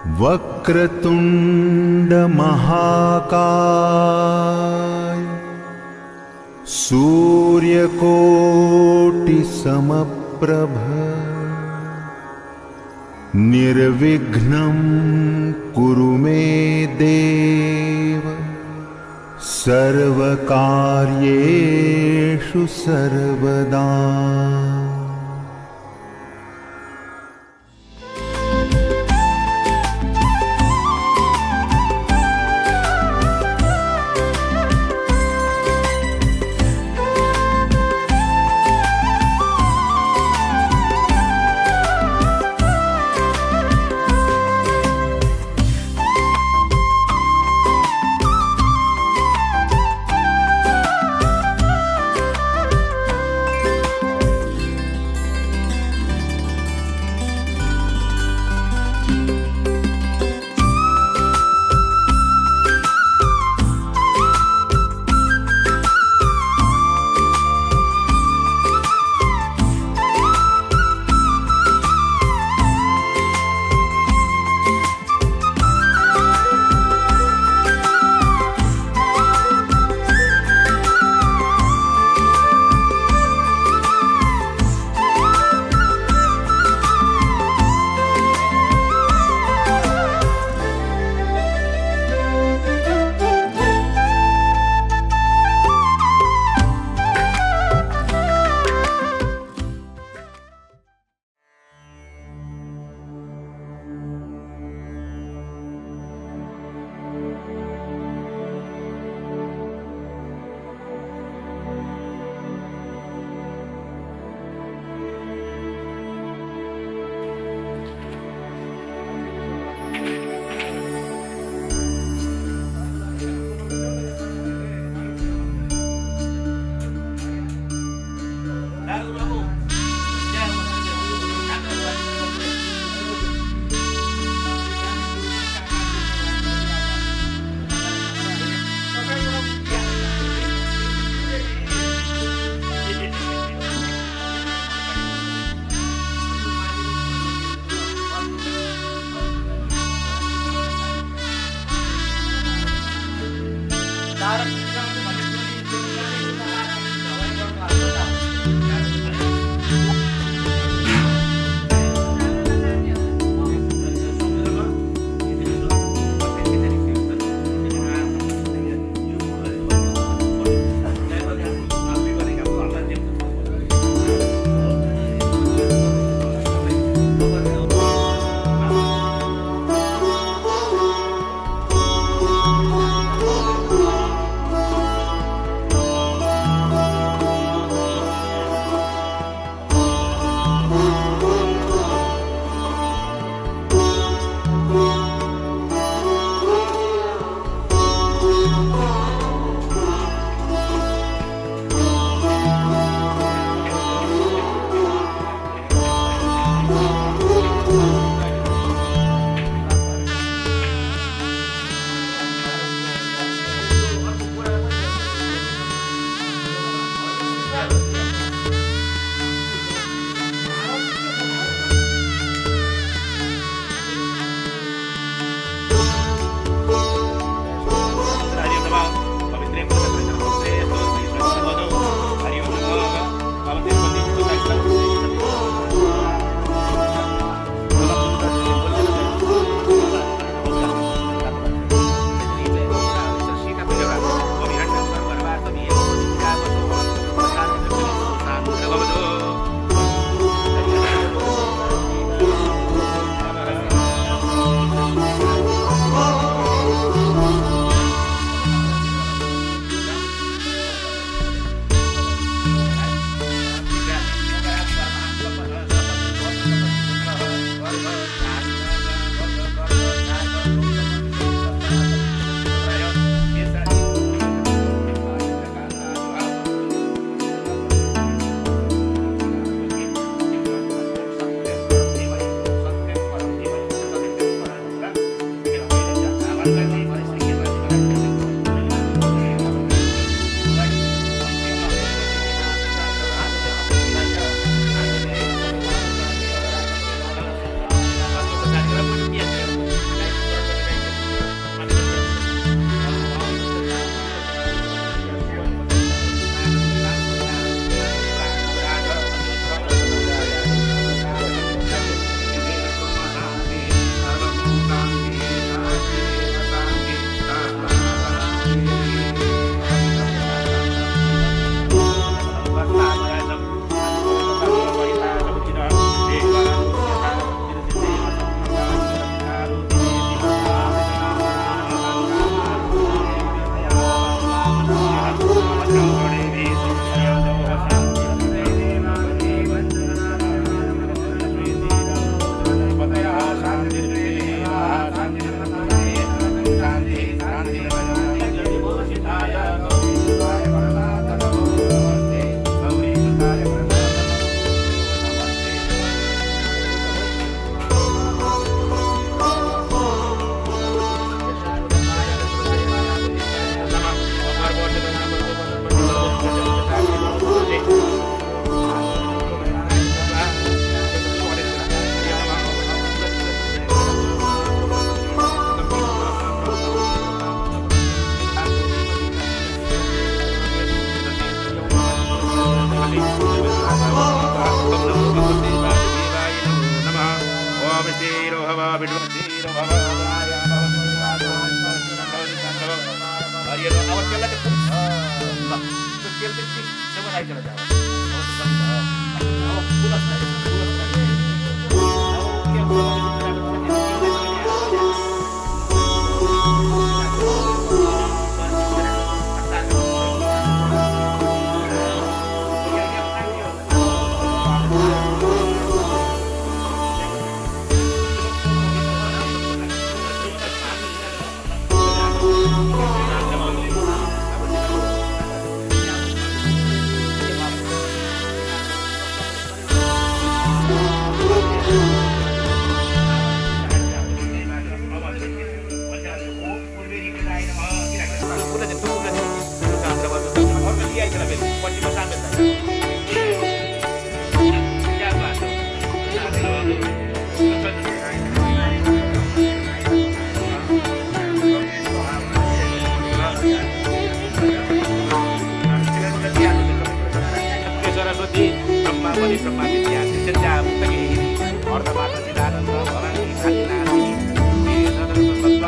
वक्रतुण्ड महाकाय सूर्यकोटि समप्रभ निर्विघ्नं कुरु मे देव सर्वकार्येषु सर्वदा।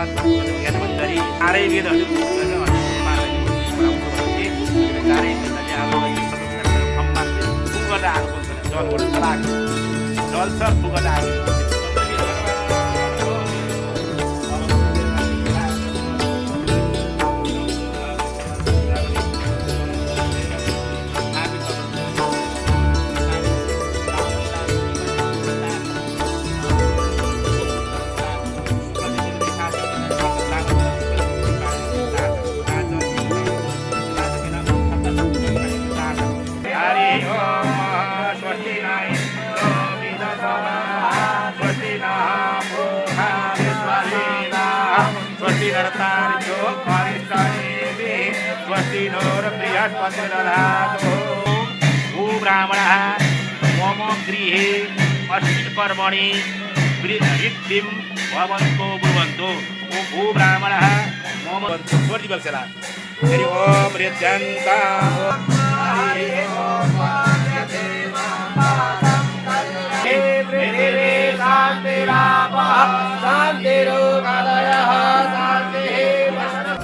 परमात्मा ज्ञान भण्डारी चारै वेदहरू चारै वेदले आगो जलबाट चलाएको जल छ फुगट आगो ब्राह्मणः मम गृहे अस्मिन् कर्मणि वृद्धिं भवन्तो ब्रुवन्तो ओ भू ब्राह्मणः मम वर्तिबल्सेला हरि ओम ऋद्यन्ता हरि ओम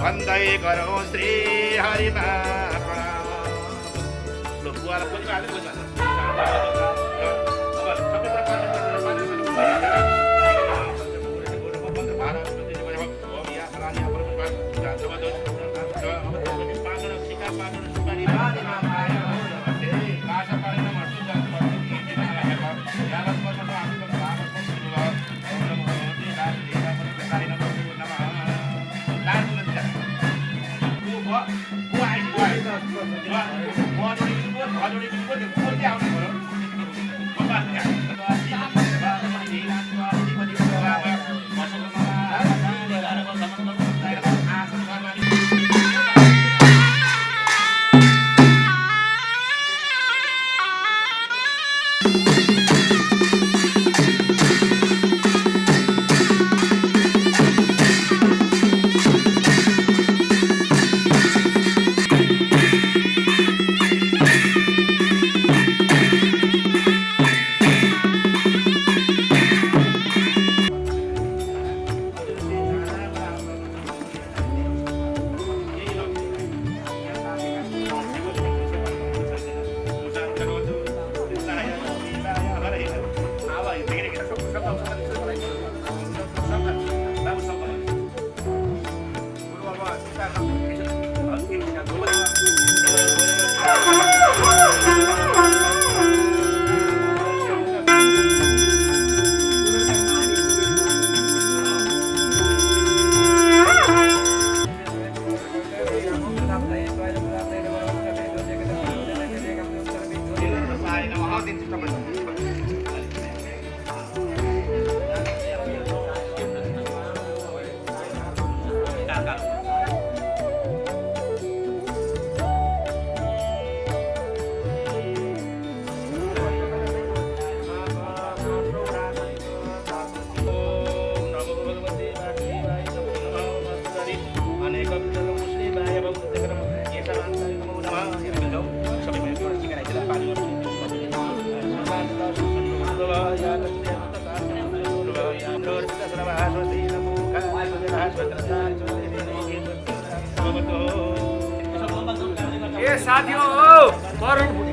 वन्दे करो श्री हरि ये साथियों करुण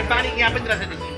पानी यहाँ पनि रहेछ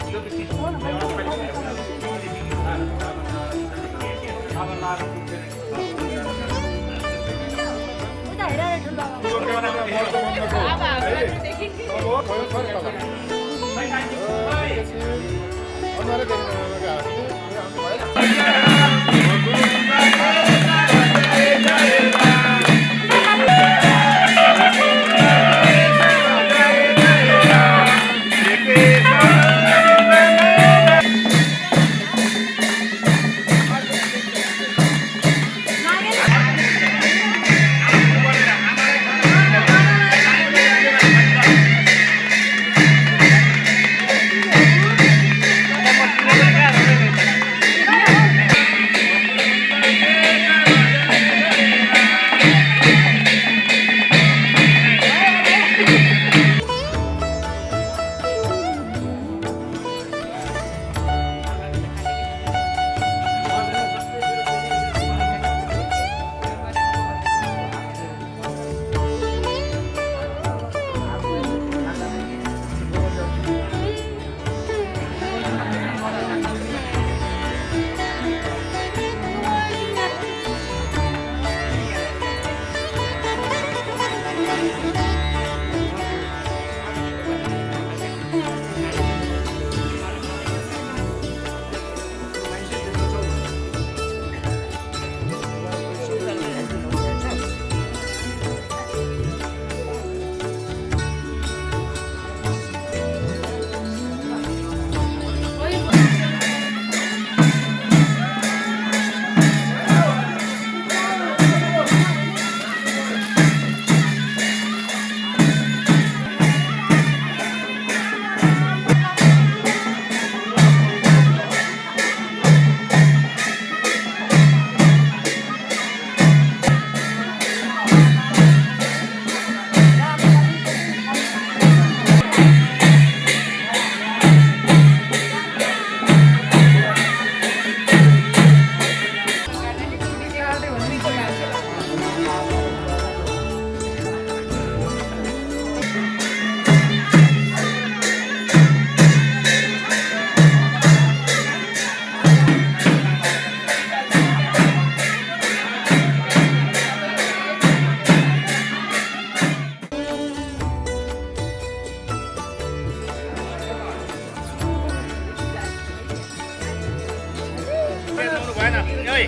है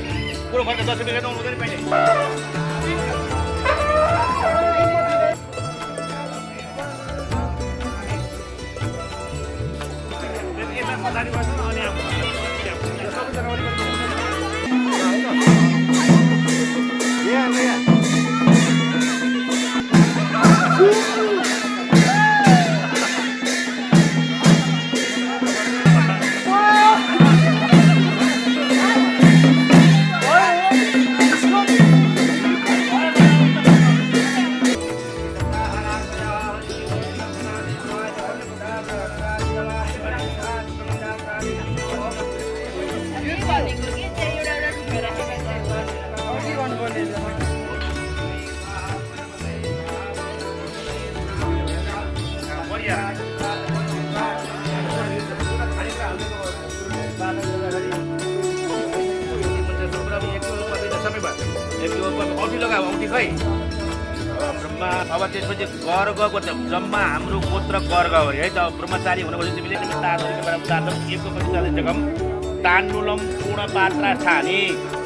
कुरो फर्क 10 रुपैयाँ गर्नु हुँदैन पहिले औँठी लगाऊ औँठी खै ब्रह्मा अब त्यसपछि गर्गको जम्मा हाम्रो गोत्र गर्ग हो है त ब्रह्मचारी हुनुपर्छ तिमीले एको पवित्रले जगम तान्नुलम पूर्ण पात्रा छानी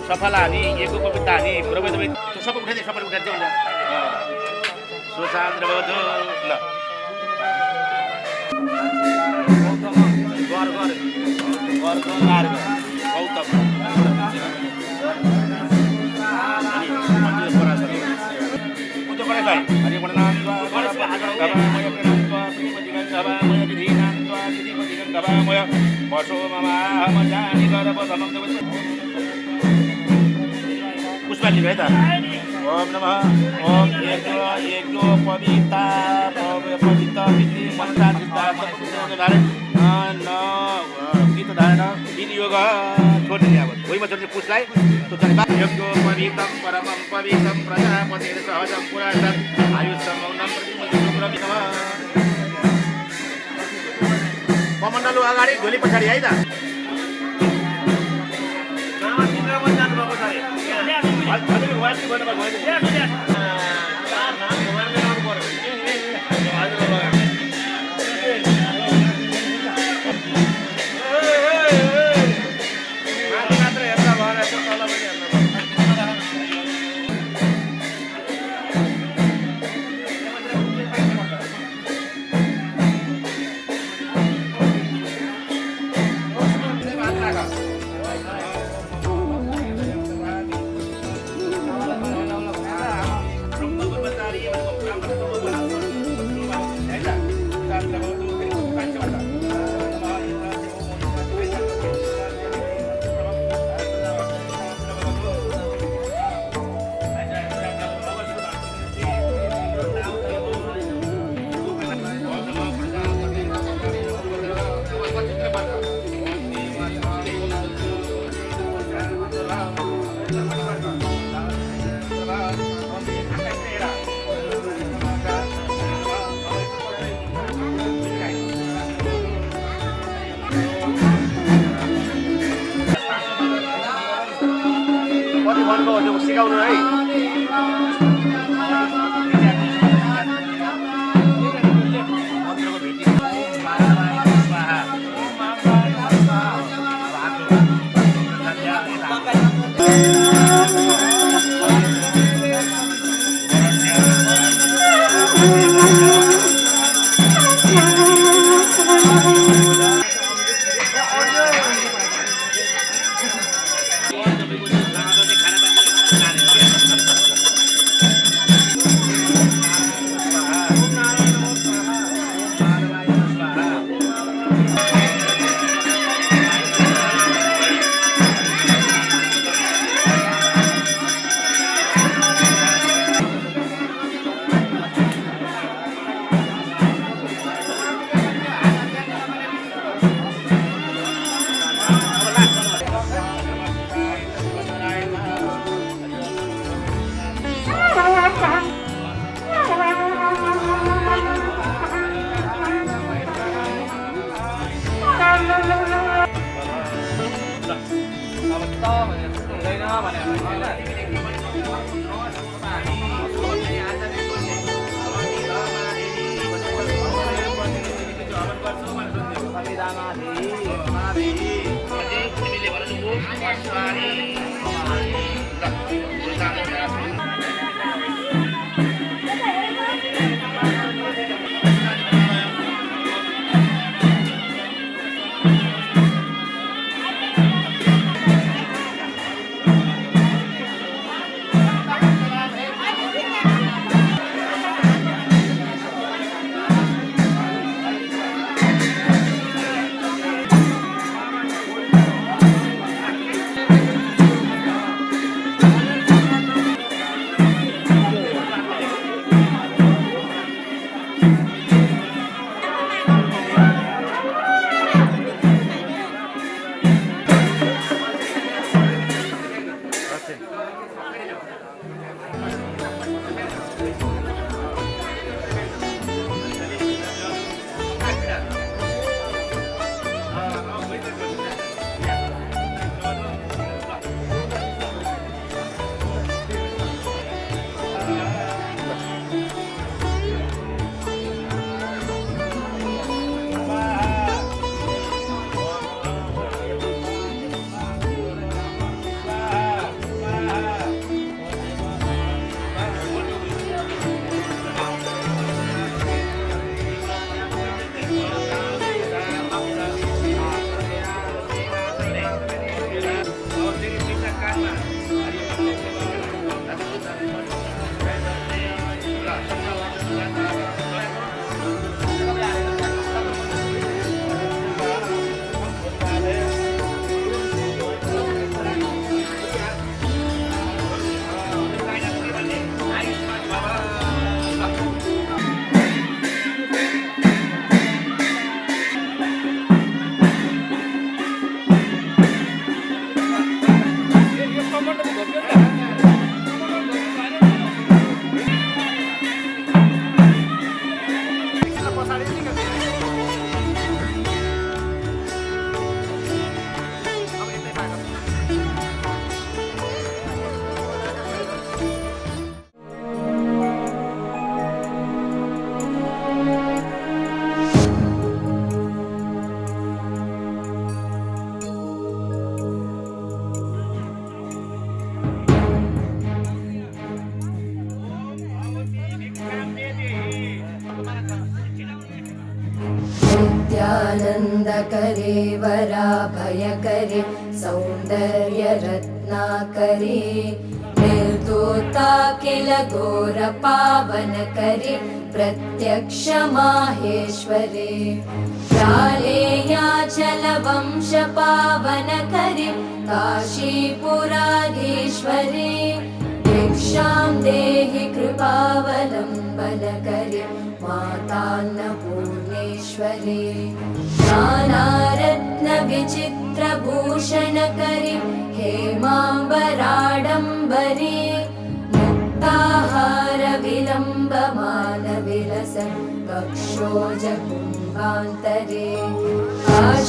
सफलानी एको पवित्रानी प्रभु तपाईँ सबै उठाइदिए सबै उठाइदिए हुन्छ सुशान्त ल गर्ग गर्ग मार्ग गौतम पुष्पाली है त ओम नमः ओम यज्ञ पविता पविता विधि मनसा सिद्धार्थ धारण न गीत धारण विनियोग छोड्ने अब भुइँमा छोड्ने पुष्पलाई यज्ञ पवित्रम परमं पवित्रम प्रजापति सहजम पुराणं आयुष्यम मौनम प्रतिमति कमण्डलु अगाडि झोली पछाडि है त सिकाउनु है तिमीले भन्नु आनन्दकरे वराभयकरे सौन्दर्यरत्नाकरे निर्दोता किल घोरपावनकरे प्रत्यक्ष माहेश्वरे प्रालेयाचलवंशपावनकरे काशीपुराधीश्वरे भिक्षां देहि कृपावलम्बनकरे मातान्नपूर्णेश्वरे नानारत्नविचित्रभूषणकरे हेमाम्बराडम्बरे मुक्ताहारविलम्बमानविलसन् कक्षोजकुम्भान्तरे काश्मीरागरुवासिता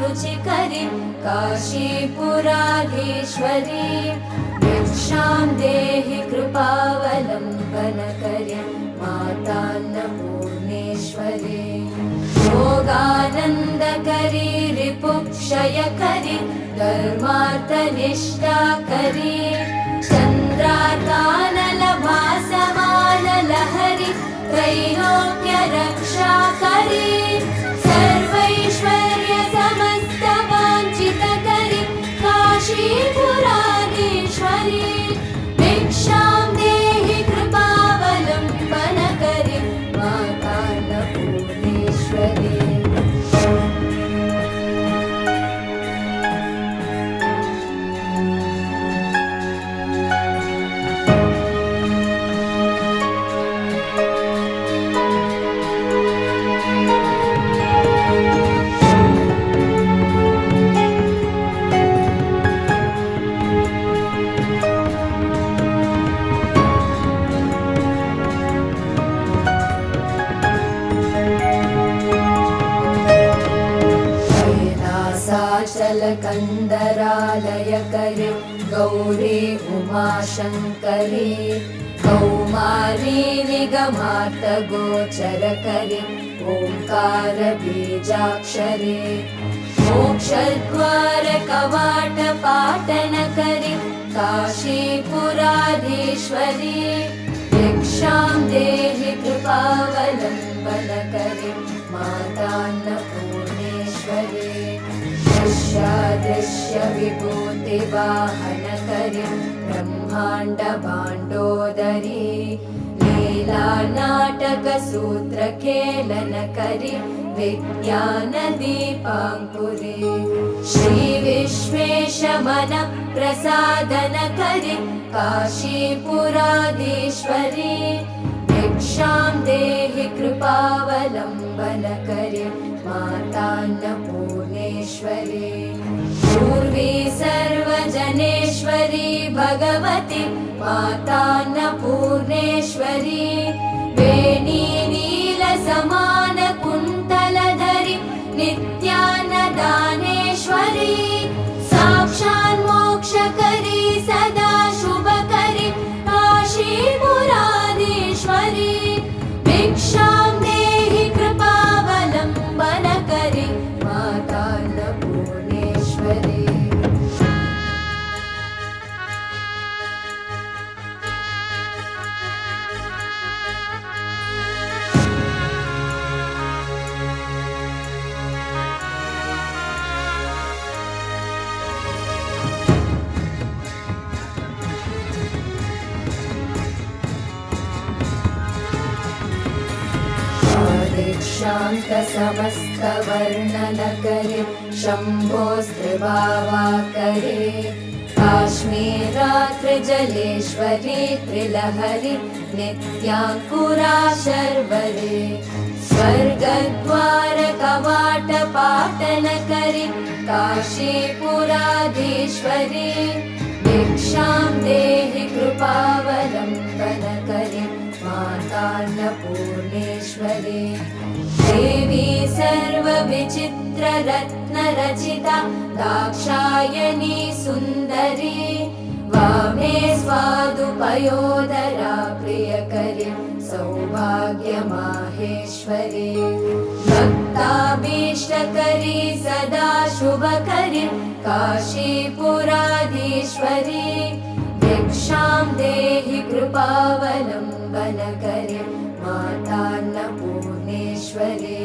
रुचिकरे काशीपुराधीश्वरे भिक्षां देहि कृपावलम्बनकरे मातान्नपूर्णेश्वरे योगानन्दकरी रिपुक्षयकरी धर्मार्थनिष्ठाकरी चन्द्रार्कानलभासमानलहरि त्रैलोक्यरक्षाकरी सर्वैश्वर्यसमस्तवाञ्छितकरी काशीपुराधीश्वरी भिक्षां देहि कृपावलम्बनकरी मातान्नपूर्णेश्वरी कैलासाचलकन्दरालयकरे गौरी उमाशङ्करी कौमारी निगमार्थगोचरकरे ओङ्कारबीजाक्षरे मोक्षद्वारकवाटपाटनकरे काशीपुराधीश्वरी भिक्षां देहि कृपावलम्बनकरे मातान्नपूर्णेश्वरी दृश्यविभूतिवाहनकरी ब्रह्माण्डभाण्डोदरी लीलानाटकसूत्रखेलनकरी विज्ञानदीपाङ्कुरी श्रीविश्वेशमनप्रसादनकरी काशीपुराधीश्वरी भिक्षां देहि कृपावलम्बनकरे मातान्नपूर्णेश्वरी पूर्वी सर्वजनेश्वरी भगवती मातान्नपूर्णेश्वरी वेणी नीलसमानकुन्तलधरी नित्यान्नदानेश्वरी साक्षान्मोक्षकरी सदा शुभकरी काशीपुराधीश्वरी भिक्षां देहि कृपावलम्बनकरी मातान्नपूर्णेश्वरी शान्तसमस्तवर्णनकरे शम्भोस्त्रिभावाकरे काश्मीरात्रिजलेश्वरी त्रिलहरि नित्याङ्कुरा शर्वरे स्वर्गद्वारकवाटपाटनकरि काशीपुराधीश्वरी भिक्षां देहि कृपावलम्बनकरि मातान्नपूर्णेश्वरी देवी सर्वविचित्ररत्नरचिता दाक्षायणी सुन्दरी वामे स्वादुपयोदरा प्रियकरी सौभाग्यमाहेश्वरी भक्ताभीष्टकरी सदा शुभकरी काशीपुराधीश्वरी भिक्षां देहि कृपावलम्बनकरी मातान्नपूर्णेश्वरी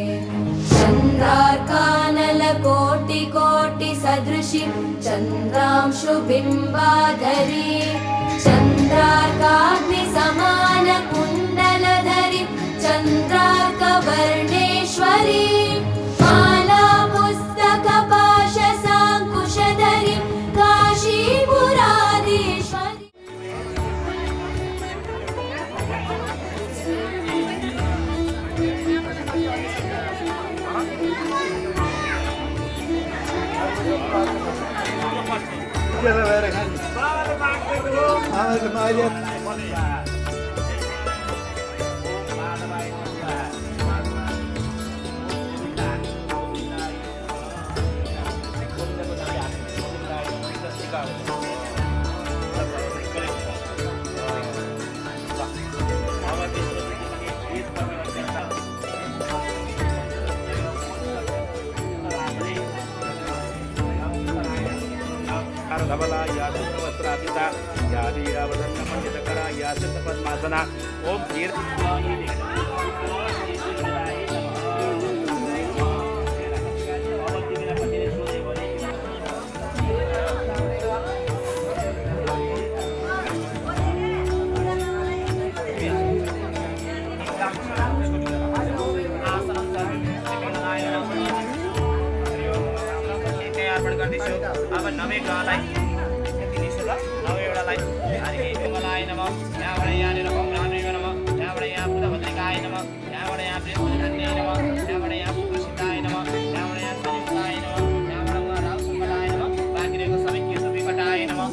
चन्द्रार्कानलकोटिकोटिसदृशि चन्द्रांशुबिम्बाधरी चन्द्रार्काग्निसमानकुण्डलधरि चन्द्रार्कवर्णेश्वरी माला पुस्तकपाशसाङ्कुशधरि काशीपुराधीश्वरी धवला या वस्त्रापिता या वीरावदन्न पंडितकरा या पद्मासना ओम अब नवे गालाई नवे एउटालाई अनि मङ्गलाय नमः यहाँबाट यहाँनिर ओम रामेय नमः यहाँबाट यहाँ बुधभद्रिकाय नमः यहाँबाट यहाँ बृहस्पतिधन्ये नमः यहाँबाट यहाँ सुप्रसिद्धाय नमः यहाँबाट यहाँ शनिमुखाय नमः यहाँबाट उहाँ राहुसङ्कटाय नमः बाँकी रहेको सबै केशव विकटाय नमः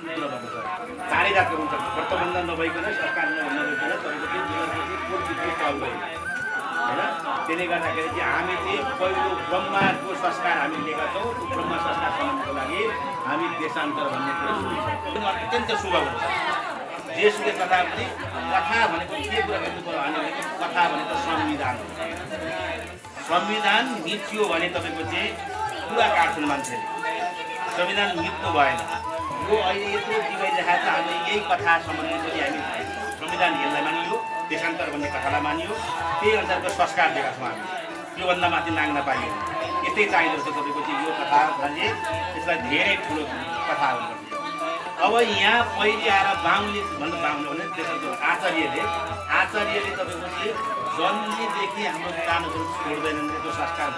चारै जातको हुन्छ व्रतबन्धन नभइकन सरकार नभइकन तपाईँको चाहिँ कोर्ट चालु भयो होइन। त्यसले गर्दाखेरि चाहिँ हामी चाहिँ पहिलो ब्रह्माको संस्कार हामी लिएका छौँ। ब्रह्म संस्कार बनाउनको लागि हामी देशान्तर भन्ने कुरा सुन्छौँ। अत्यन्त शुभ हुन्छ जेसुकै कथा पनि। कथा भनेको के कुरा गर्नु पर्यो भने कथा भनेको संविधान हो। संविधान मिच्यो भने तपाईँको चाहिँ पुरा काट्छन् मान्छेले। संविधान मिच्नु भएन। यो अहिले यत्रो बिगाइरहेको छ। हामीले यही कथा सम्बन्धी पनि हामी संविधान यसलाई मानियो, देशान्तर भन्ने कथालाई मानियो, त्यही अनुसारको संस्कार दिएका छौँ हामी। योभन्दा माथि नाग्न पाइयो यतै चाहिँदो रहेछ तपाईँको चाहिँ यो कथा भने त्यसलाई धेरै ठुलो कथा हुनुपर्छ। अब यहाँ पहिले आएर बाहुनले भन्दा बाहुन भने त्यसको आचार्यले तपाईँको चाहिँ जन्मेदेखि हाम्रो कानुनहरू छोड्दैनन्। त्यो संस्कार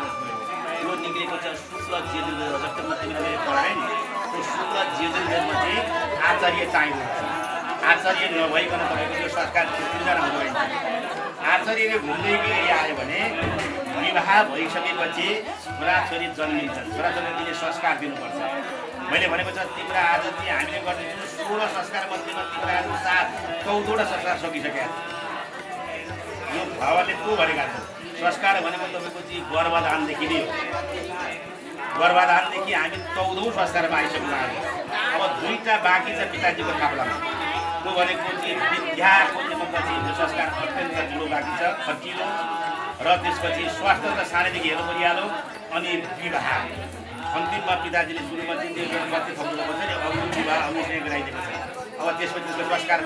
यो निक्लेको छ शुक्ल जेजुर जस्तो म तिमीले पढाएँ नि, त्यो शुक्ल जेजुरमा चाहिँ आचार्य चाहिँदो रहेछ। आचार्य नभइकन तपाईँको त्यो संस्कार सृजना हुँदैन। आचार्यले घुम्दै गएर आयो भने विवाह भइसकेपछि छोराछोरी जन्मिन्छन्। छोराछोरीले संस्कार दिनुपर्छ। मैले भनेको छ तिम्रो आज चाहिँ हामीले गर्दैछौँ 16 संस्कार मध्येमा तिम्रो आज 14वटा संस्कार सकिसकेका छ। यो भावले को भनेका छन् संस्कार भनेको तपाईँको चाहिँ गर्भधानदेखि नै हो। गर्भधानदेखि हामी 14औं संस्कारमा आइसक्नु आज। अब 2टा बाँकी छ पिताजीको थाप्लामा। त्यो भनेको चाहिँ विद्याको चाहिँ संस्कार अत्यन्त ठुलो बाँकी छ, खर्चिलो। र त्यसपछि स्वास्थ्य त सानैदेखि हेर्नु परिहाल्यो। अनि विवाह अन्तिममा पिताजीले सुरुमा चाहिँ कति थप्नुपर्छ नि अग्नि विवाह अनुष्ठा गराइदिएको छ। अब त्यसपछि त्यसको संस्कार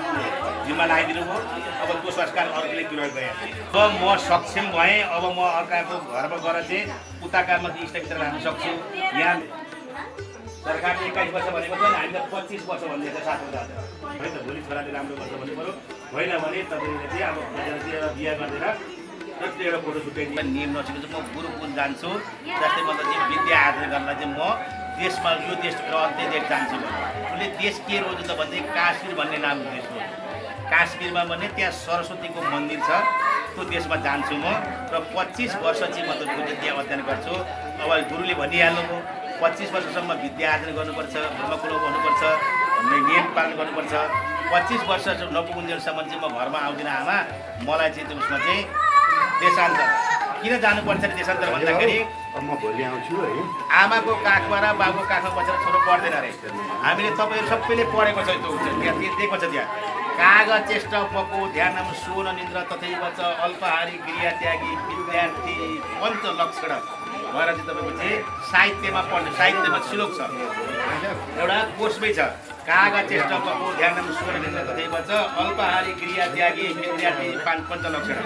जिम्मा लगाइदिनु भयो। अब त्यो संस्कार अर्कोले प्रयोग गए। अब म सक्षम भएँ। अब म अर्काको घरमा गएर चाहिँ उताका मात्रै इष्टमित्र राख्न सक्छु। यहाँ सरकारले 21 वर्ष भनेको छ, हामीले 25 वर्ष भनिदिएको छ। साथमा जाँदा है त भोलि छोराले राम्रो गर्छ भन्नु पऱ्यो। होइन भने तपाईँले चाहिँ अब बिहा गरेर जस्तै एउटा फोटो सुटाइदिनु नियम नसिकेको म गुरुकुल जान्छु। जस्तै मतलब चाहिँ विद्या आर्जन गर्नलाई चाहिँ म देशमा यो देशको अन्त्य देश जान्छु भने उसले देश के रोज्यो त भने काश्मीर भन्ने नाम देश हो। काश्मीरमा भने त्यहाँ सरस्वतीको मन्दिर छ, त्यो देशमा जान्छु म र 25 वर्ष चाहिँ म त्यहाँ अध्ययन गर्छु। अब गुरुले भनिहाल्नुभयो 25 वर्षसम्म विद्या आर्जन गर्नुपर्छ, ब्रह्मकुल हुनुपर्छ, भन्ने नियम पालन गर्नुपर्छ। 25 वर्ष नपुगुन्जेलसम्म चाहिँ म घरमा आउँदिनँ आमा, मलाई चाहिँ उसमा चाहिँ देशान्तर किन जानुपर्छ नि देशान्तर भन्दाखेरि म भोलि आउँछु है। आमाको काखमा र बाबुको काखमा बसेर छोरो पढ्दैन अरे। हामीले तपाईँहरू सबैले पढेको छ त्यो त्यहाँ दिएको छ त्यहाँ कागज चेष्ट पको ध्यानम सोन निन्द्र तथैव च अल्पहारी क्रिया त्यागी विद्यार्थी पञ्च लक्षण भएर चाहिँ तपाईँको चाहिँ साहित्यमा पढ्ने साहित्यमा श्लोक छ एउटा कोर्समै छ कागज चेष्ट पको ध्यानम सोन निन्द्र तथैव च अल्पहारी क्रिया त्यागी विद्यार्थी पञ्च लक्षण।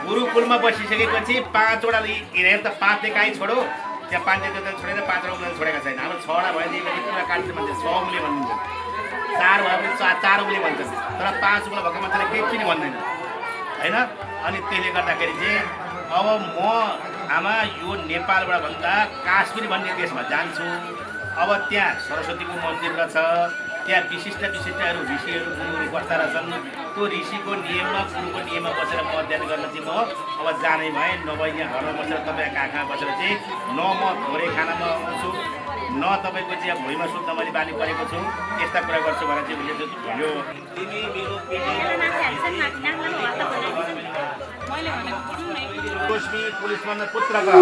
गुरुकुलमा बसिसकेपछि 5 वटा हेरेर त 5 काहीँ छोडो त्यहाँ 5 छोडेर 5 उम्ले छोडेका छैन। हाम्रो 6 वटा भइदिएपछि पुरा काट्ने मान्छे 6 उम्ले भनिन्छ, 4 भयो भने 4 उम्ले भन्छन्, तर 5 उम्ले भएको मान्छेले केही पनि भन्दैन होइन। अनि त्यसले गर्दाखेरि चाहिँ अब म आमा यो नेपालबाट भन्दा काश्मीर भन्ने देशमा जान्छु। अब त्यहाँ सरस्वतीको मन्दिर रहेछ, त्यहाँ विशिष्टहरू ऋषिहरू गुरुहरू बस्दा रहेछन्। त्यो ऋषिको नियममा गुरुको नियममा बसेर म अध्ययन गर्न चाहिँ म अब जाने भएँ। नभए यहाँ घरमा बसेर तपाईँको आँखा बसेर चाहिँ न म थोरै खानामा आउँछु न तपाईँको चाहिँ भुइँमा सुत्न मैले बानी परेको छु, यस्ता कुरा गर्छु भनेर चाहिँ उसले भन्यो। तिमी मेरो पुलिसमा पुत्रका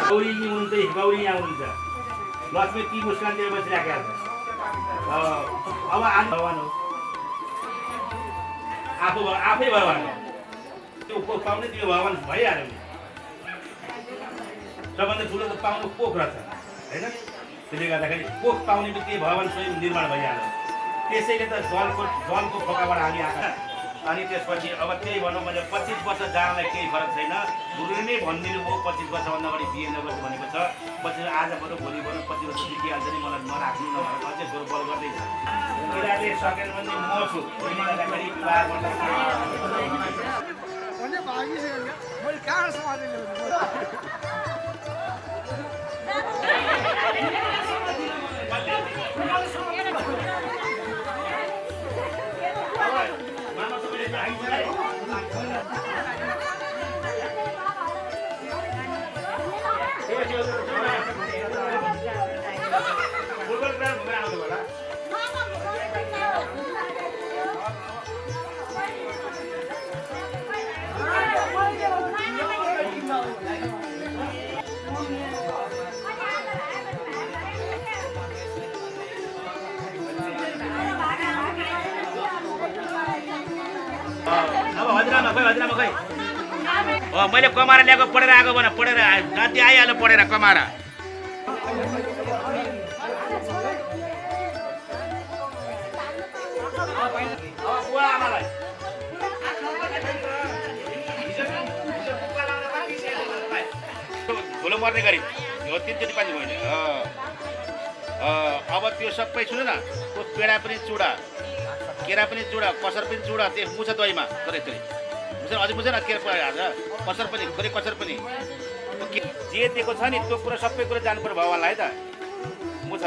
गौरी हुँदै गौरी यहाँ हुन्छ लक्ष्मी ती मुस्कानतिर बसिराखेका छ। अब आज भगवान् हो आफै भगवान् हो, त्यो पाउने त्यो भगवान् भइहाल्यो नि। सबभन्दा ठुलो त पाउनु कोख रहेछ होइन। त्यसले गर्दाखेरि कोख पाउने बित्तिकै भगवान् स्वयं निर्माण भइहाल्यो। त्यसैले त जलको फोकाबाट हामी आएका। अनि त्यसपछि अब त्यही भनौँ भने 25 वर्ष जानलाई केही फरक छैन। गुरुले नै भनिदिनु भयो 25 वर्षभन्दा बढी बिहे नगर्नु भनेको छ। पछि आज भनौँ भोलि भनौँ 25 वर्ष बितिहाल्छ नि, मलाई नराख्नु नभएर अझै छोरो बल गर्दैछ। किराले सकेन भने म छु, त्यसले गर्दाखेरि विवाह गर्न हजुरआमा खै मैले कमाएर ल्याएको पढेर आएको भन, पढेर जाति आइहाल्यो पढेर कमाएर। धुलो मर्ने गरी 3 चोटि पानी मैले। अब त्यो सबै सुन न, त्यो पेडा पनि चुडा, केरा पनि चुडा, कसर पनि चुडा, त्यो मुछ दहीमा थोरै थोरै मुछ अझै मुछ न केरा हाल्छ, कसर पनि थोरै कसर पनि जे दिएको छ नि त्यो कुरा सबै कुरा जानु पर्यो भगवान्लाई त। मुछ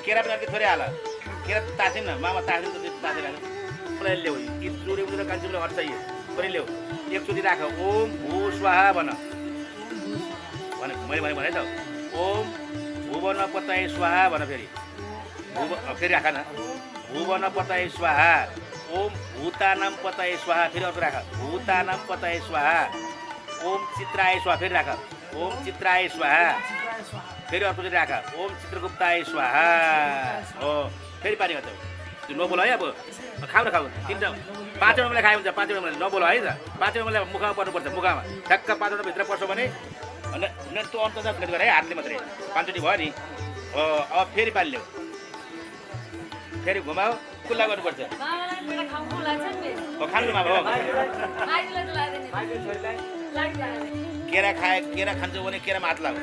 केरा पनि अलिक थोरै हाल, केरा तासिन न मामा तासिन त तासेर हाल्छ पुरै ल्याऊ। कि चुरे उठेर कान्छीले अर्थ चाहिए पुरै ल्याऊ, एकचोटि राख। ओम भू स्वाहा भन मैले भने त ओम भुवन पताए स्वाहा भन, फेरि राख न भुवन पताए स्वाहा। ओम भूतानाम पताए स्वाहा, फेरि अर्को राख भूतानाम पताए स्वाहा। ओम चित्राय स्वाहा, फेरि राख ओम चित्राय स्वाहा, फेरि अर्को चाहिँ राख ओम चित्रगुप्ताय स्वाहा। हो फेरि पानी गर्छ त्यो नबोल है। अब खाऊ न खाऊ 5 मिनट खायो हुन्छ, 5 मिनट नबोल है त। 5 मिनट मुखमा पर्नुपर्छ, मुखमा ठ्याक्क 5 मिनट भित्र पर्छ भने त्यो अन्त गरेर है हातले मात्रै 5 चोटि भयो नि। अब फेरि पानी ल्याऊ, फेरि घुमाऊ, खुल्ला गर्नुपर्छ। खानुमा भयो केरा खाए, केरा खान्छौ भने केरामा हात लाग्यो।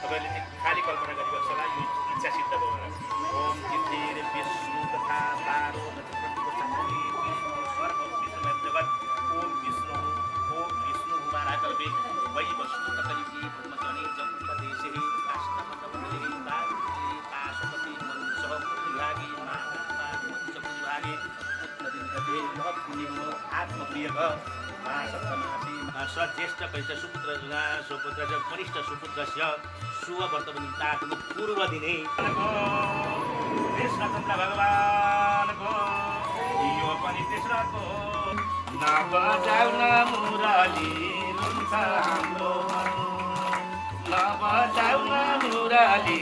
तपाईँले खाली कल्पना गरिबक्छ होला यो इच्छा सिद्ध भयो भनेर ओम चिन्तिर विष्णु तथा तारो नक्षत्रको चक्री विष्णु स्वर्ग विष्णुमय जगत ओम विष्णु महाराकल्पे वै वस्तु तकलिकी ब्रह्मचरी जगुपदेशे काष्ठमण्डपतले दारुले पाशुपति मनुष्य विभागे महाभागे नदीनगते लभ्निमो आत्मप्रियक महासप्तमासी सज्येष्ठ कैश्च सुपुत्र सुपुत्र च कनिष्ठ सुपुत्रस्य शुभ वर्तमानी तातु पूर्व दिने कृष्णचन्द्र भगवानको यो पनि कृष्णको नबजाउ न मुरली रुन्छ हाम्रो मन नबजाउ न मुरली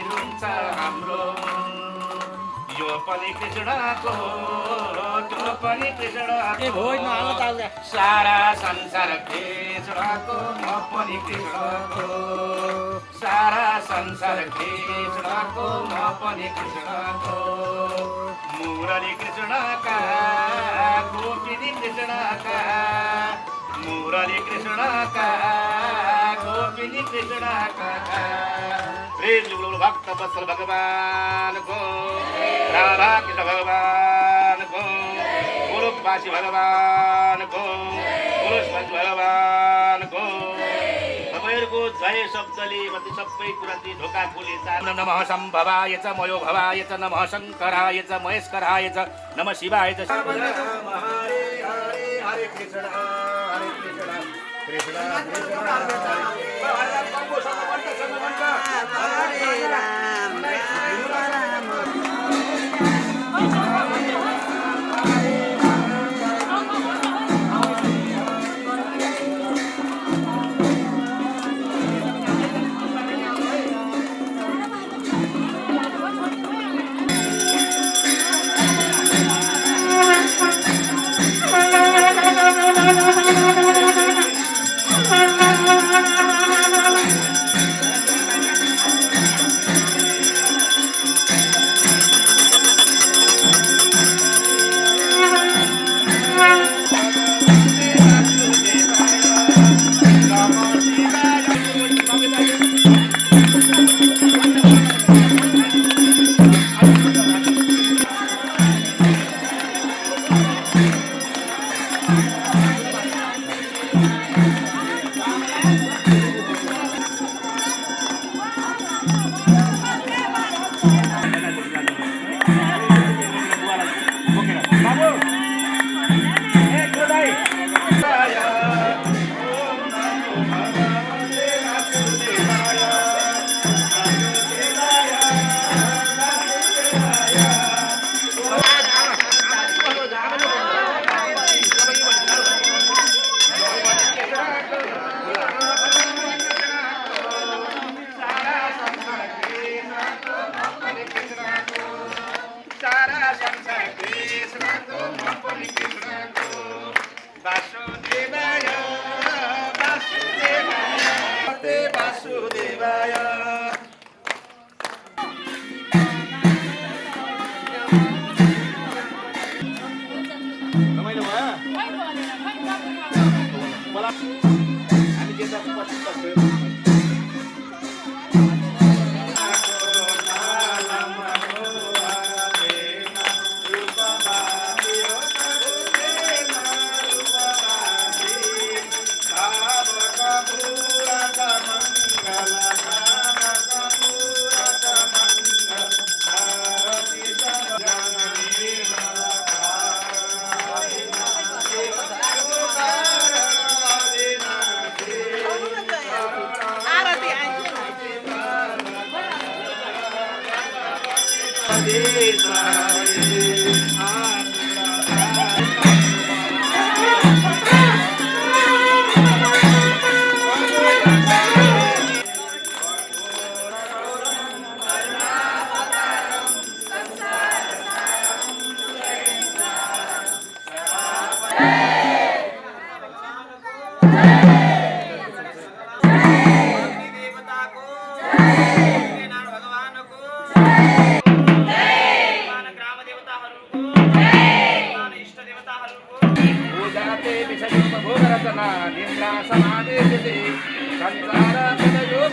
रुन्छ हाम्रो मन यो पनि कृष्णको त्यो पनि कृष्णको सारा संसार कृष्णको म पनि कृष्णको सारा संसार कृष्णको म पनि कृष्णको मुरली कृष्णका गोपिनी कृष्णका मुरली कृष्णका गोपिनी कृष्णका प्रेम भक्त वत्सल भगवानको राधा कृष्ण भगवानको गोलोकवासी भगवानको गोलोकवासी भगवानको तपाईँहरूको जय शब्दले मात्रै सबै कुरा ढोका खोले नमः सम्भवाय च मयो भवाय च नमः शङ्कराय च महेश्वराय च नमः शिवाय च हरे हरे कृष्ण कृष्ण वासना निम्ना समादेशते संसारपदयो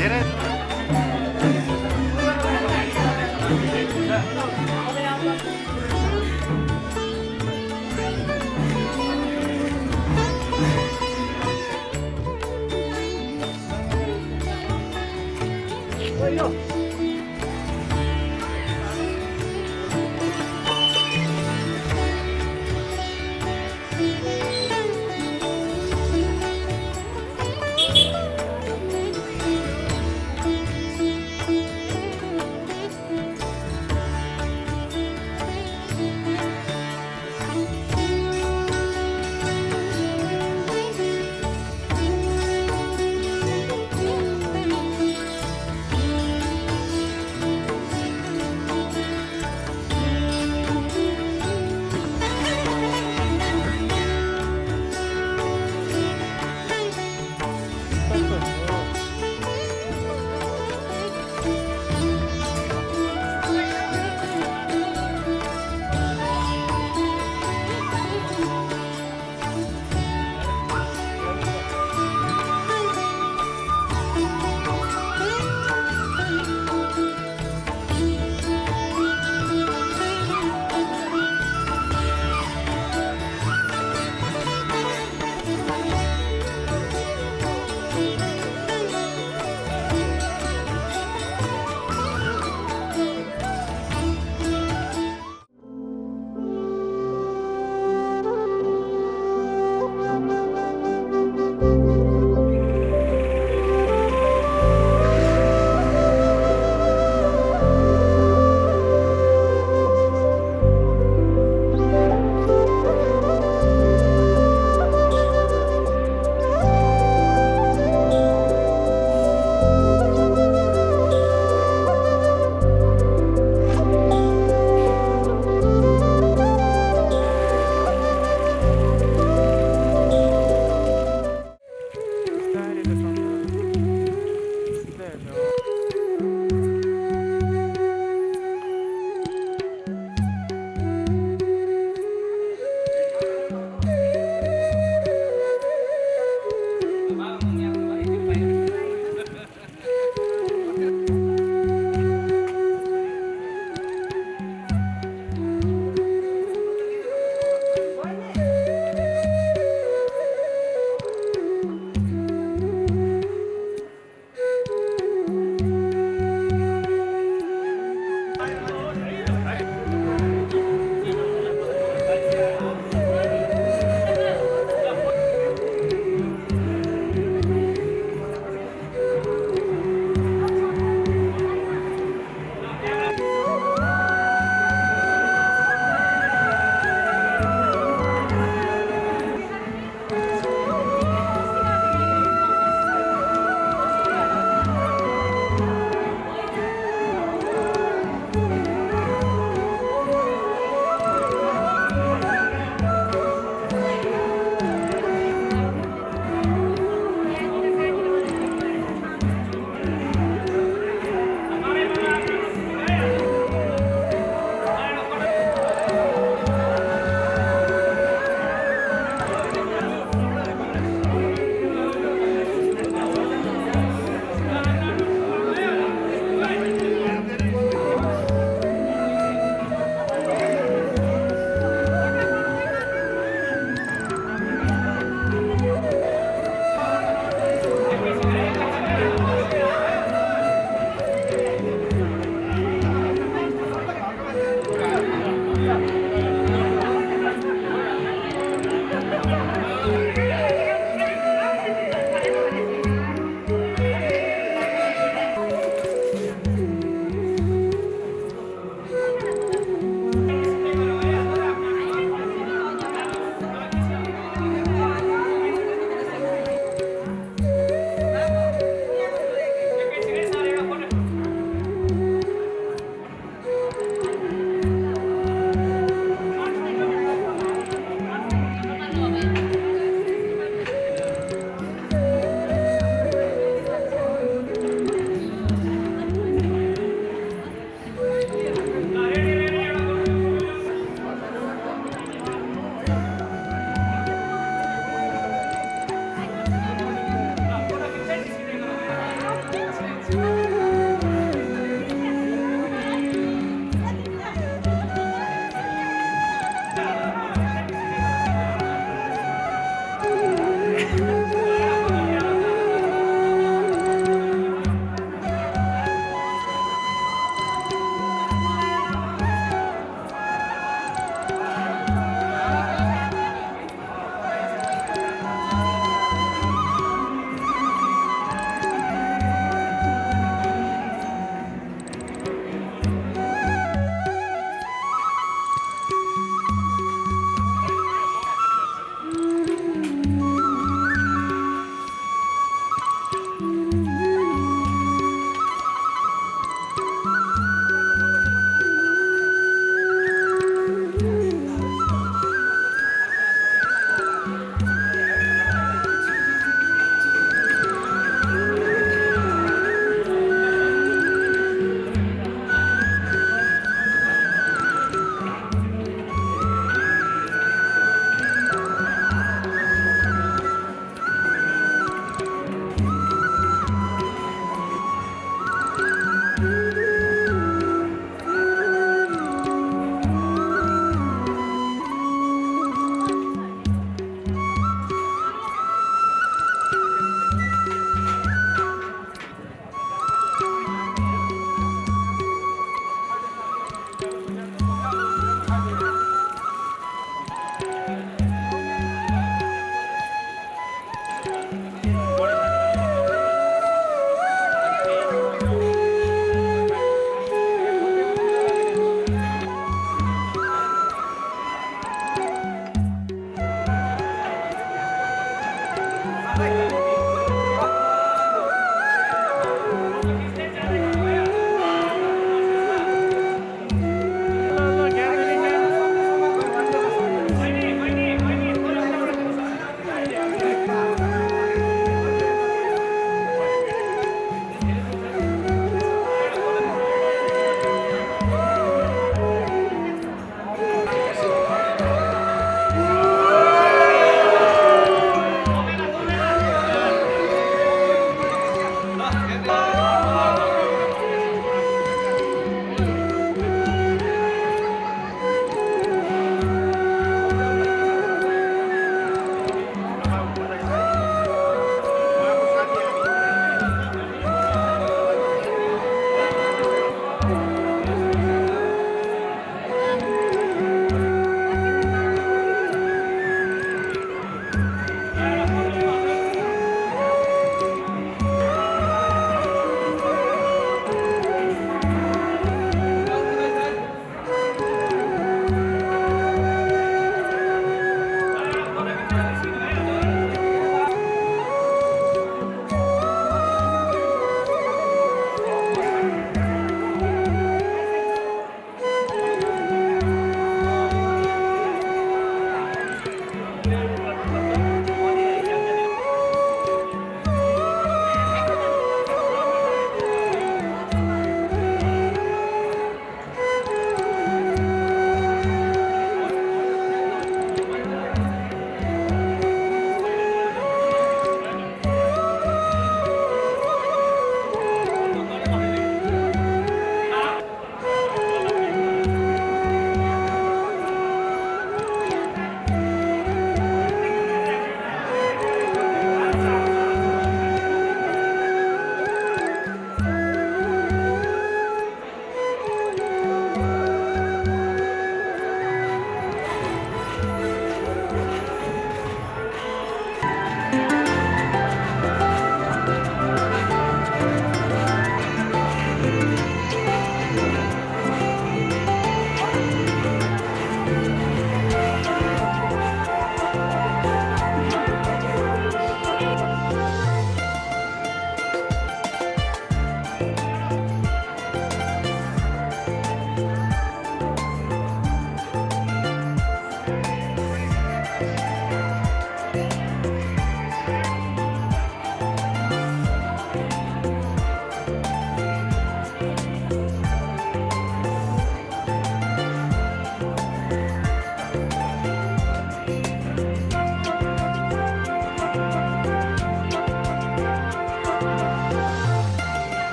धेरै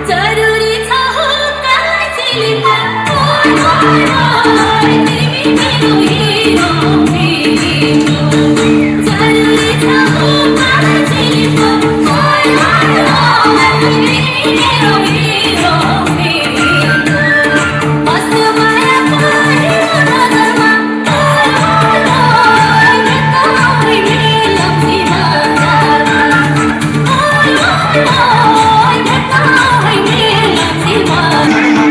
जरुरीचा हो काय सिलिपा ओय ओय ओय मेरो हिरो जरुरीचा हो काय सिलिपा ओय ओय ओय मेरो हिरो मस्त माया पाही नजरमा ओय ओय ओय कहाई मिलम सिमाचारमा ओय ओय ओय कहाई मिलम सिमाचारमा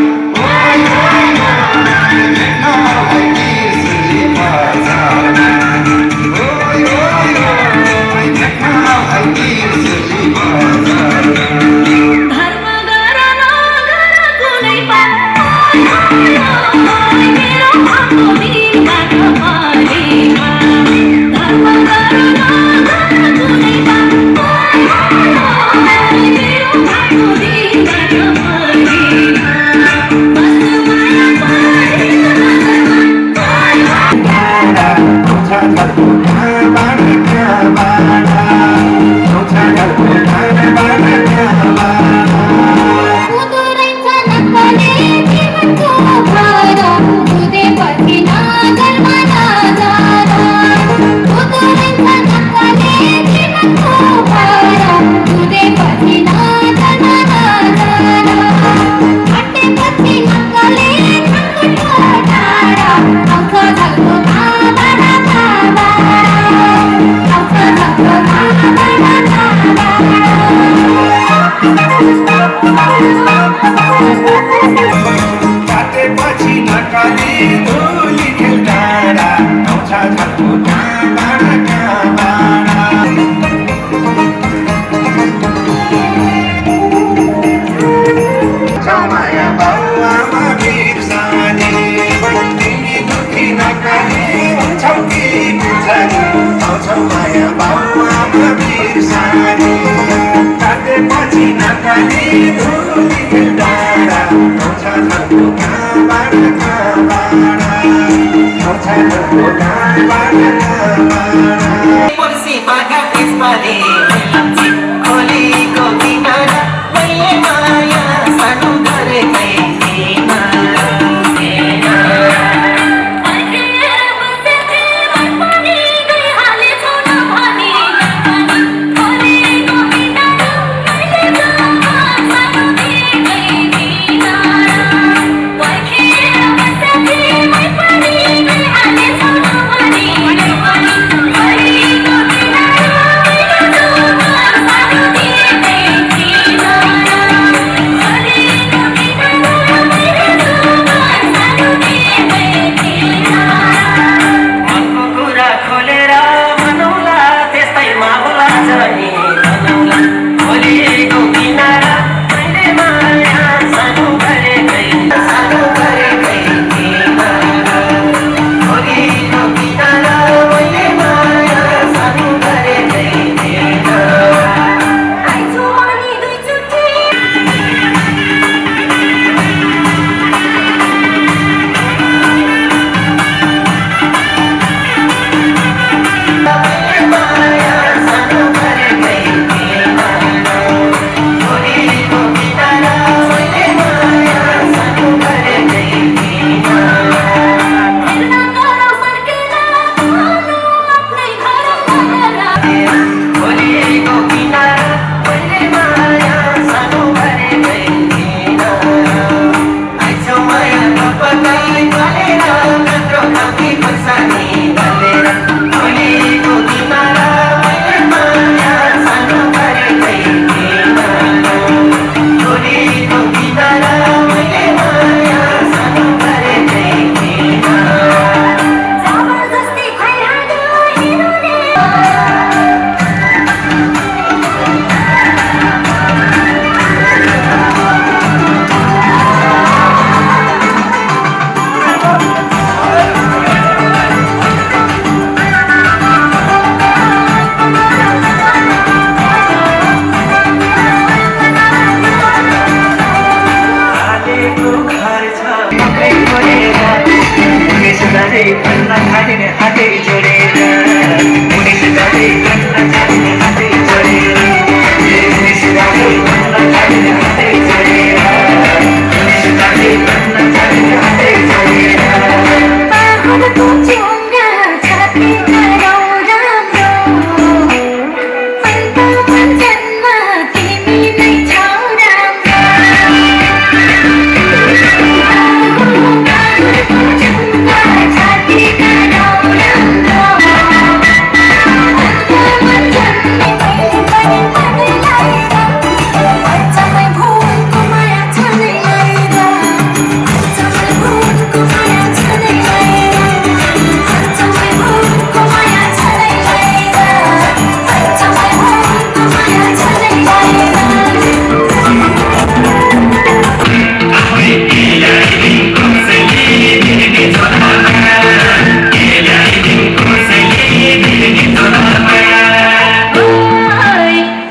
धर्म गरना गर कुनै पा ओय ओय ओय मेरो आफ्नो दिलबाट पारीमा धर्म गरना गर कुनै पा ओय ओय ओय मेरो आफ्नो दिलबाट पारीमा मस्त माया पारी नजरमा ओय ओय उदुरैछ नक्कले जीवनको भार उदेपछि नजरमा नजार उदुरैछ नक्कले जीवनको भार उदेपछि नजरमा नजार हटेपछि नक्कले छङ्गुको डाँडा आउँछ झल्को भाँबाट आउँछ झल्को भाँबाट काटेपछि नकाली धुली खेल डाँडा आउँछ झल्को कहाँबाट माया बाउआमा बिर्सानी तिमी दुखी नकाली हुन्छौ कि बुझानी आउँछौ माया बाउआमा बिर्सानी काटेपछि नकाली धुली खेल डाँडा आउँछ झल्को कहाँबाट आउँछ झल्को कहाँबाट पुर्सी मागा त्यसपाले खोलेको किनारा मैले माया सानो गरेकै Thank you. दाले खन्न थाल्ने हातै जोडेर उनिस दाले खन्न थाल्ने हातै जोडेर उनिस दाले खन्न थाल्ने हातै जोडेर उनिस दाले खन्न थाल्ने हातै जोडेर बाहुनको चुङ्गा छातीमा राम्रो अन्तमा जन्म तिमी नै छौ राम्रो बाहुनको चुङ्गा छातीमा राम्रो अन्तमा जन्म तिमी पनि मलाई अचम्मै भुलको माया छनै माया अचम्मै भुलको माया छनै माया अचम्मै भुलको माया छनै माया अचम्मै भुलको माया छनै माया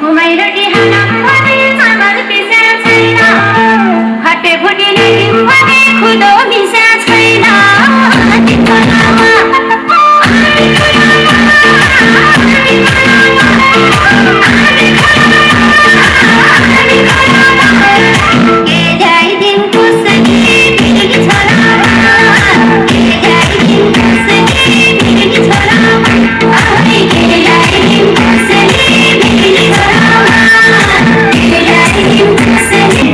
घुमाइरोटी खाना भने चामल पिसा छैन खटे भुटीले भने खुदो मिसा छैन तिम्रो नाममा के ल्याइदिउँ कसरी मिल्ने छोरामा के ल्याइदिउँ कसरी मिल्ने छोरामा के ल्याइदिउँ कसरी मिल्ने छोरामा के ल्याइदिउँ कसरी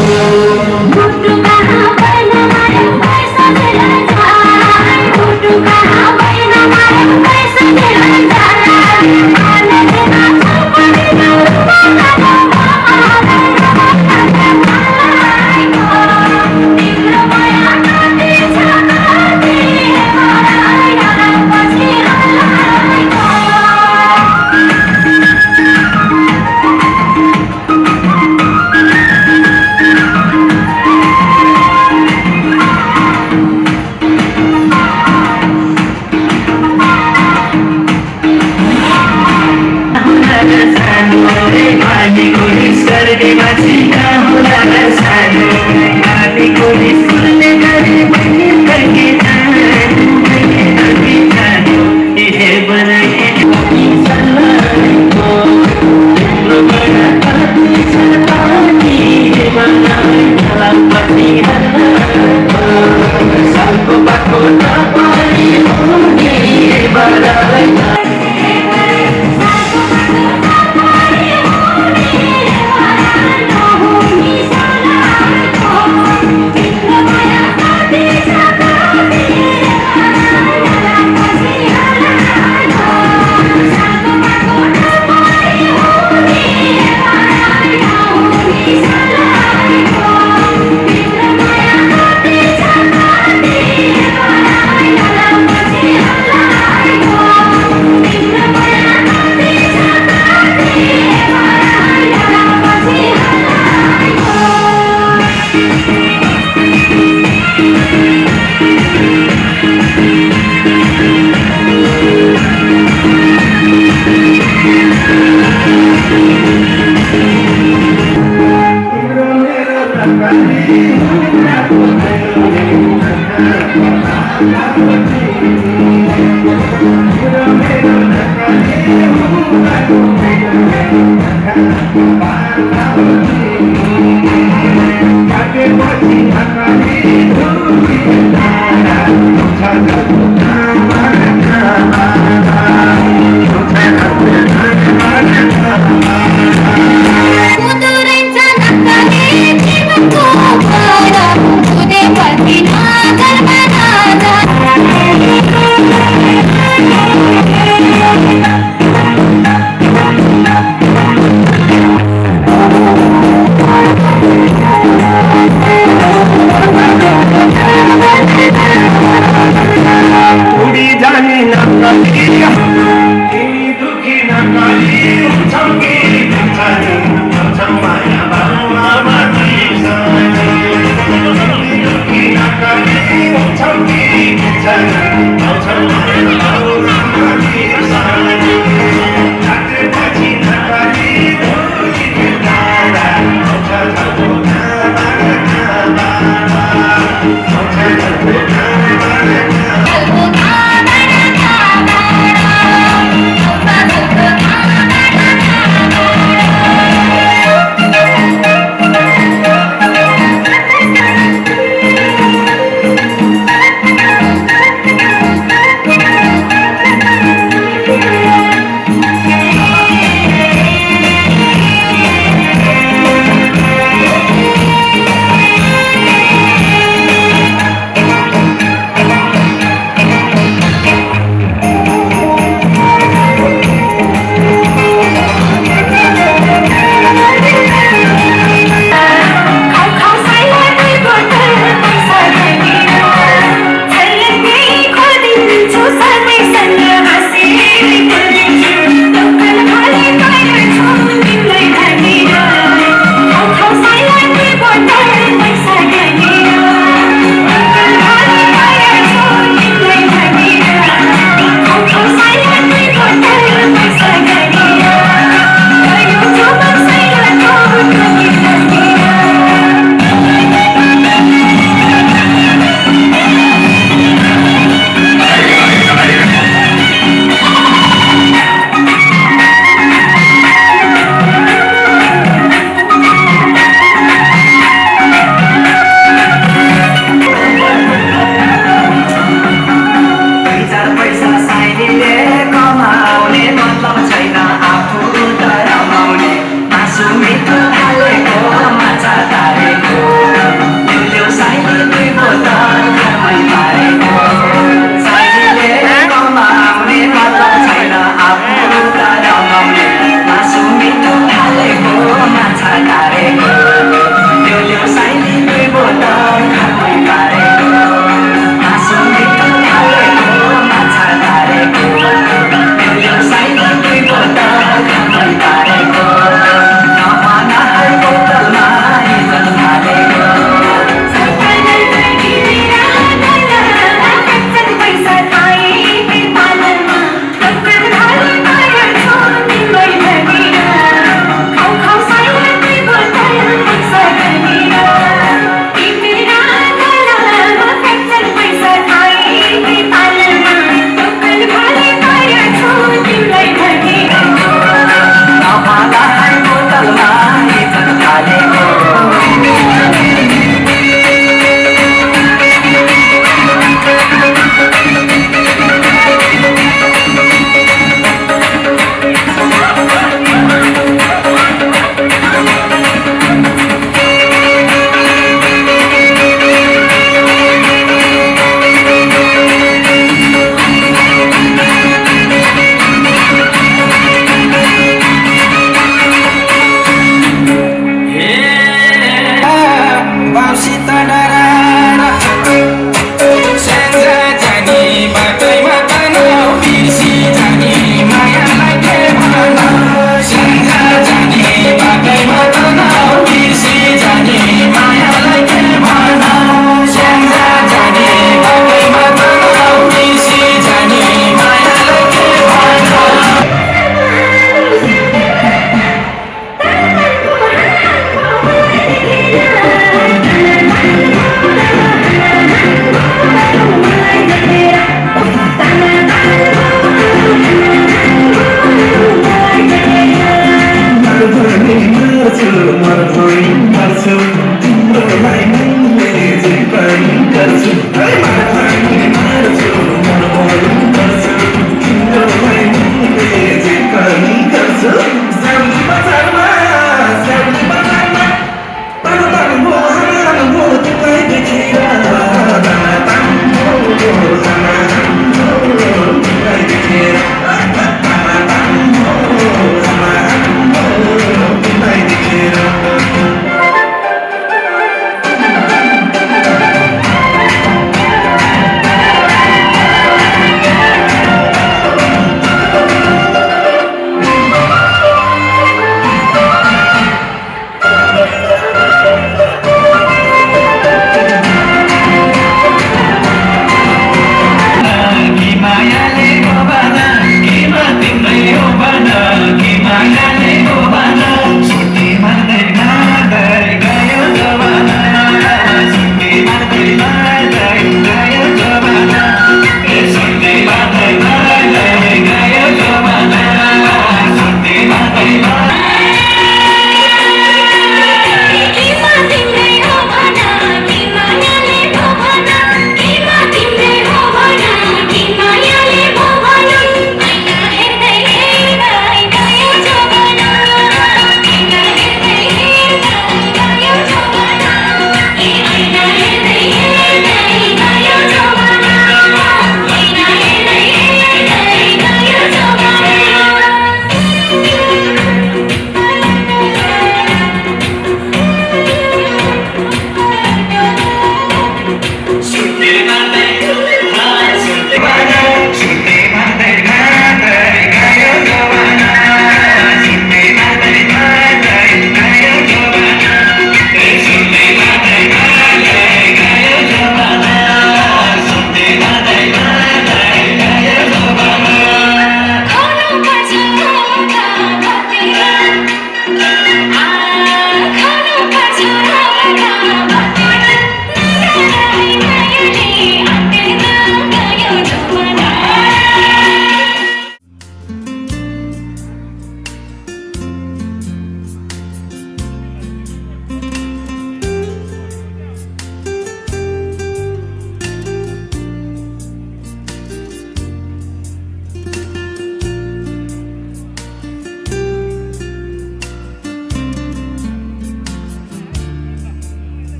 मुटु कहाँ भएन माया पैसा दिएर जाए मुटु कहाँ भएन माया पैसा दिएर जाए आने बिना छपरेन तिम्रो माया कति छ कति मलाई पछि हल्लाइको गर्छु तिम्रोलाई मैले जे पनि गर्छु मार्छु मनोबल गर्छु तिम्रोलाई मैले जे पनि गर्छु स्याउली बजारमा तानो हो तिमीलाई देखेर तिमीलाई देखेर तिमीलाई देखेर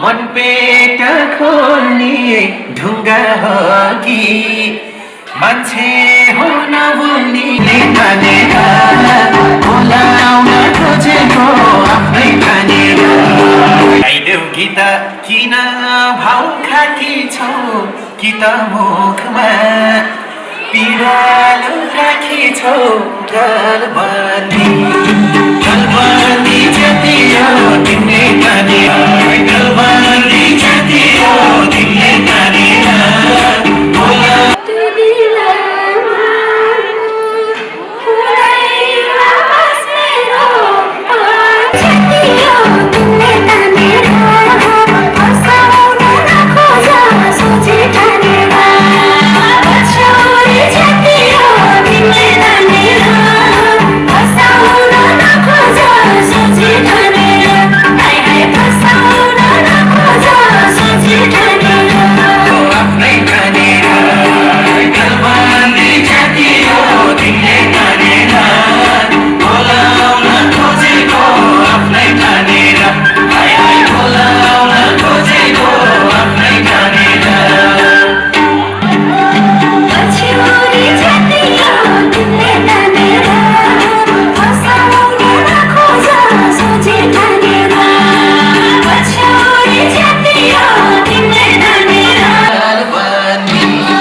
मनपेट खोल्ने ढुङ्गा हो कि मान्छे हो नबोल्ने ठानेर बोलाउन खोजेको आफ्नै ठानेर गाइदेऊ गीत किन भाउ खाकी छौ कि त मुखमा पिरालो राखी छौ गलबन्दी जति हो तिमीले तानेर गलबन्दी जति हो तिमीले तानेर सोचे आफ्नै ठानेर घरबन्दी जाति हो तिमीले ठानेर बोलाउन खोजेको आफ्नै ठानेर हाय हाय बोलाउन खोजेको आफ्नै ठानेर पछ्यौरी जाति हो तिमीले ठानेर फसाउन नखोज सोझी ठानेर पछ्यौरी जाति हो तिमीले ठानेर घरबन्दी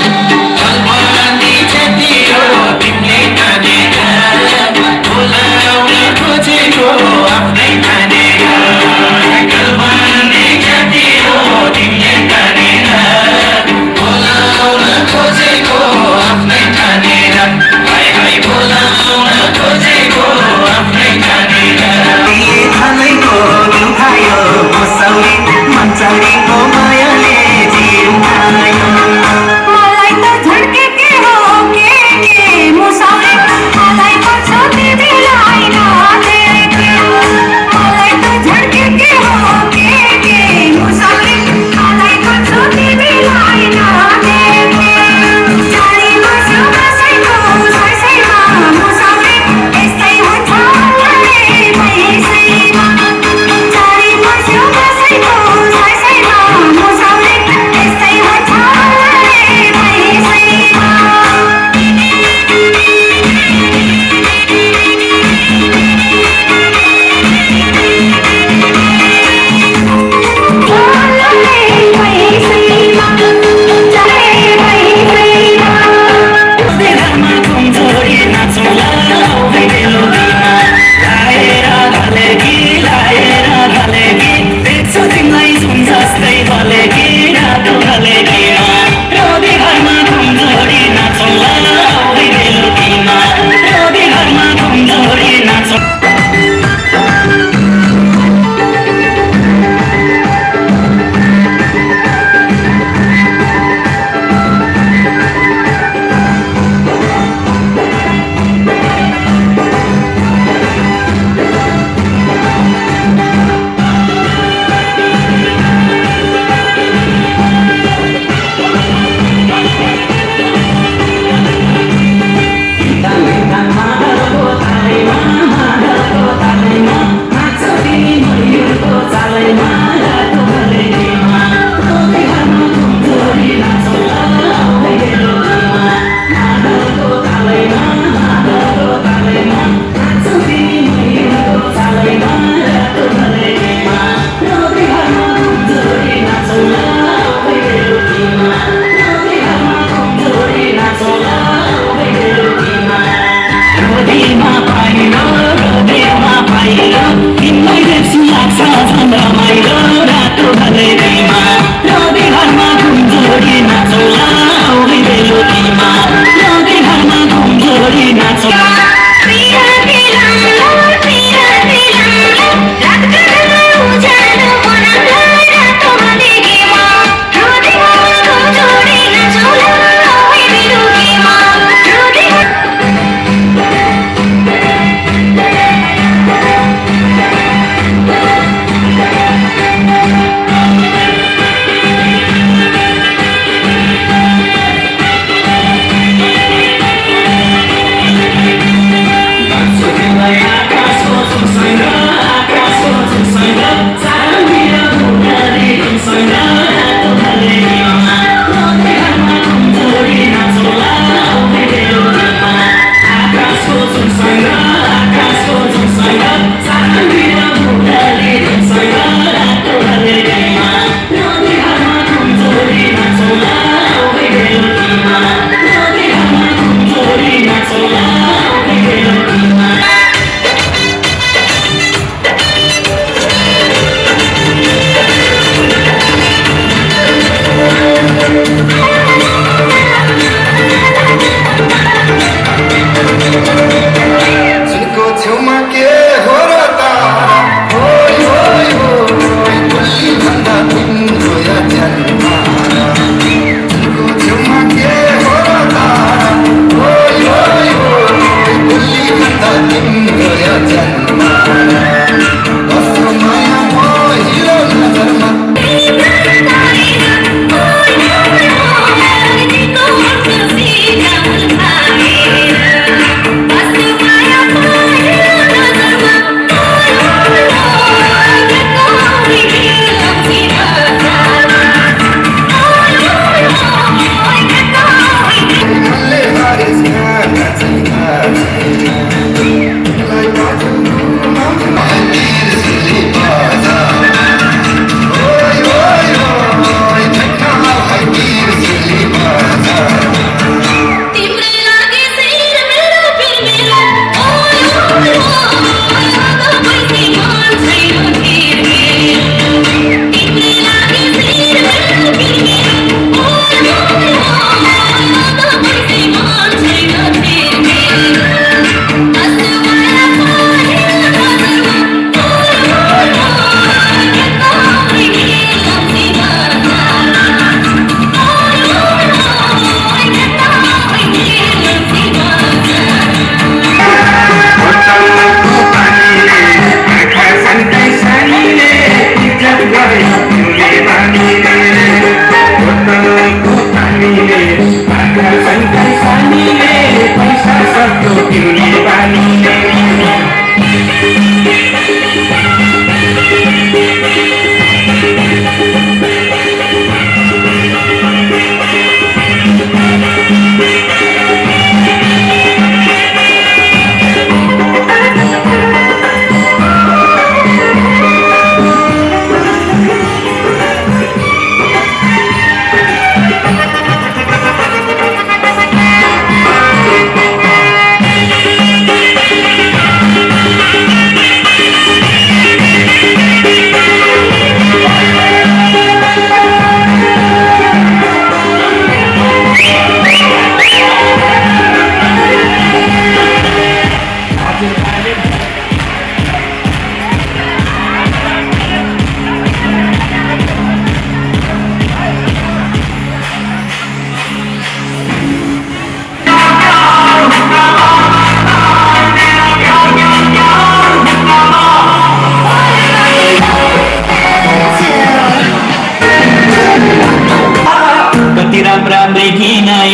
नै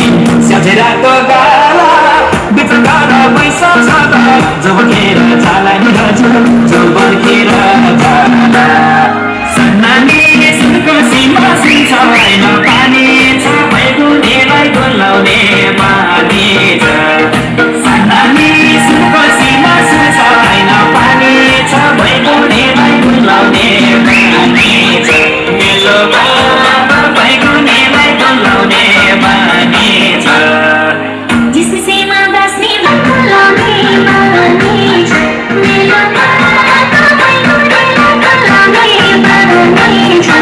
स्याझेराको गाला बिचकार पैसा छ त जो बर्खेर जाला नि हजुर जो बर्खेर जाला सन्नानी सुनको सीमा सिन्छ होइन पानी छ भैगुनेलाई डोलाउने पानी छ सन्नानी सुनको सीमा सिन्छ होइन पानी छ भैगुनेलाई डोलाउने पानी छ मेलो भैगुनेलाई डोलाउने पानी छ जिससेमा बस्ने डोलाउने पानी छ मेलो भैगुनेलाई डोलाउने पानी छ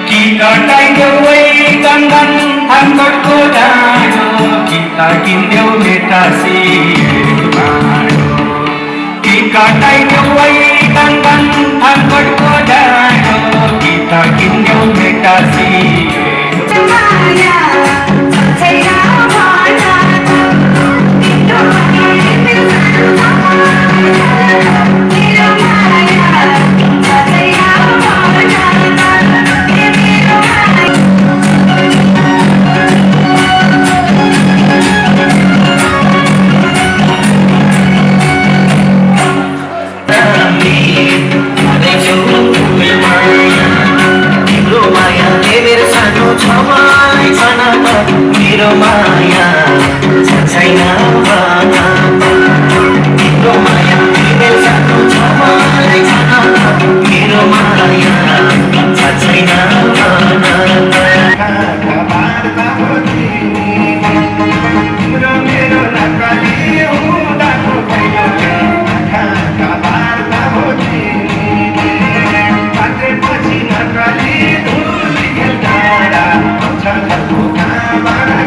Kita kainyo ay kandan hanggang ko dano, kita kinyo metasi mano. Kita kainyo ay kandan hanggang ko dano, kita kinyo metasi मेरो माया छैन मेरो माया मेरो सानो छ मेरो माया छैन मेरो नक्कली हुँदाको भयो बार्ता हो पछि नक्कली धुली खेल्दा आउँछ घरको कहाँबाट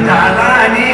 जाला नि